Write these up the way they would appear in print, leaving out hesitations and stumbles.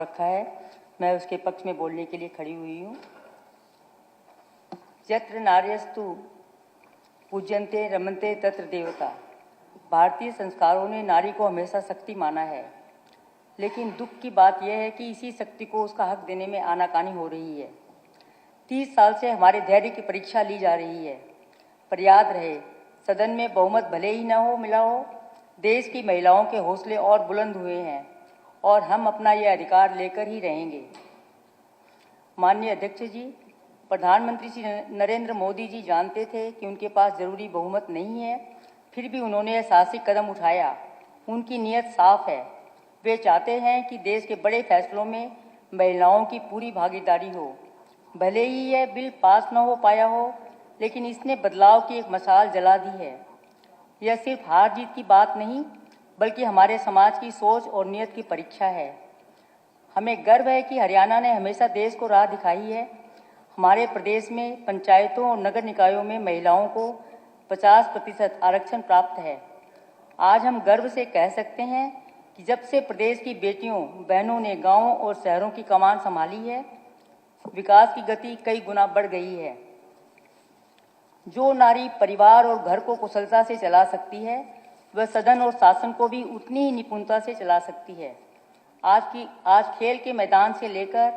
रखा है, मैं उसके पक्ष में बोलने के लिए खड़ी हुई हूँ। यत्र नार्यस्तु पूज्यन्ते रमन्ते तत्र देवता। भारतीय संस्कारों ने नारी को हमेशा शक्ति माना है, लेकिन दुख की बात यह है कि इसी शक्ति को उसका हक देने में आनाकानी हो रही है। 30 साल से हमारे धैर्य की परीक्षा ली जा रही है। पर याद रहे, सदन में बहुमत भले ही न हो मिला हो, देश की महिलाओं के हौसले और बुलंद हुए हैं और हम अपना ये अधिकार लेकर ही रहेंगे। माननीय अध्यक्ष जी, प्रधानमंत्री श्री नरेंद्र मोदी जी जानते थे कि उनके पास जरूरी बहुमत नहीं है, फिर भी उन्होंने यह साहसिक कदम उठाया। उनकी नीयत साफ है। वे चाहते हैं कि देश के बड़े फैसलों में महिलाओं की पूरी भागीदारी हो। भले ही यह बिल पास न हो पाया हो, लेकिन इसने बदलाव की एक मशाल जला दी है। यह सिर्फ हार जीत की बात नहीं, बल्कि हमारे समाज की सोच और नीयत की परीक्षा है। हमें गर्व है कि हरियाणा ने हमेशा देश को राह दिखाई है। हमारे प्रदेश में पंचायतों और नगर निकायों में महिलाओं को 50% आरक्षण प्राप्त है। आज हम गर्व से कह सकते हैं कि जब से प्रदेश की बेटियों बहनों ने गांवों और शहरों की कमान संभाली है, विकास की गति कई गुना बढ़ गई है। जो नारी परिवार और घर को कुशलता से चला सकती है, वह सदन और शासन को भी उतनी ही निपुणता से चला सकती है। आज खेल के मैदान से लेकर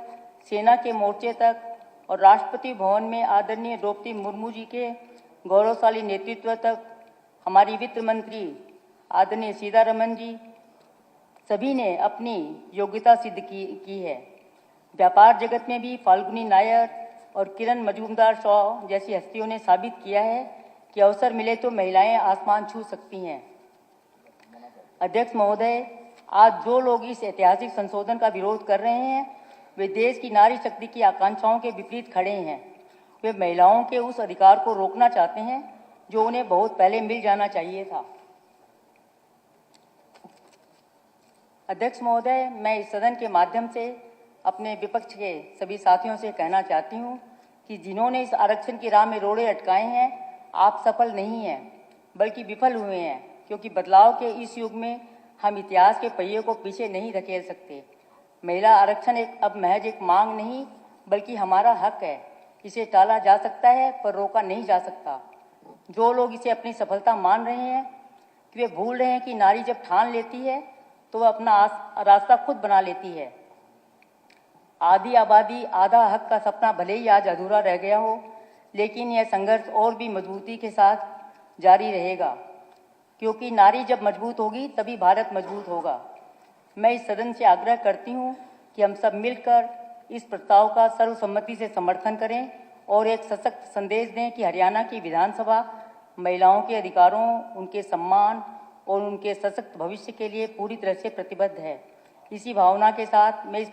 सेना के मोर्चे तक और राष्ट्रपति भवन में आदरणीय द्रौपदी मुर्मू जी के गौरवशाली नेतृत्व तक हमारी वित्त मंत्री आदरणीय सीतारमण जी सभी ने अपनी योग्यता सिद्ध की है। व्यापार जगत में भी फाल्गुनी नायर और किरण मजूमदार शॉ जैसी हस्तियों ने साबित किया है कि अवसर मिले तो महिलाएं आसमान छू सकती हैं। अध्यक्ष महोदय, आज जो लोग इस ऐतिहासिक संशोधन का विरोध कर रहे हैं, वे देश की नारी शक्ति की आकांक्षाओं के विपरीत खड़े हैं। वे महिलाओं के उस अधिकार को रोकना चाहते हैं जो उन्हें बहुत पहले मिल जाना चाहिए था। अध्यक्ष महोदय, मैं इस सदन के माध्यम से अपने विपक्ष के सभी साथियों से कहना चाहती हूँ कि जिन्होंने इस आरक्षण की राह में रोड़े अटकाए हैं, आप सफल नहीं हैं, बल्कि विफल हुए हैं, क्योंकि बदलाव के इस युग में हम इतिहास के पहिए को पीछे नहीं धकेल सकते। महिला आरक्षण अब महज एक मांग नहीं, बल्कि हमारा हक है। इसे टाला जा सकता है, पर रोका नहीं जा सकता। जो लोग इसे अपनी सफलता मान रहे हैं, कि वे भूल रहे हैं कि नारी जब ठान लेती है तो वह अपना रास्ता खुद बना लेती है। आधी आबादी आधा हक का सपना भले ही आज अधूरा रह गया हो, लेकिन यह संघर्ष और भी मजबूती के साथ जारी रहेगा, क्योंकि नारी जब मजबूत होगी तभी भारत मजबूत होगा। मैं इस सदन से आग्रह करती हूँ कि हम सब मिलकर इस प्रस्ताव का सर्वसम्मति से समर्थन करें और एक सशक्त संदेश दें कि हरियाणा की विधानसभा महिलाओं के अधिकारों, उनके सम्मान और उनके सशक्त भविष्य के लिए पूरी तरह से प्रतिबद्ध है। इसी भावना के साथ मैं इस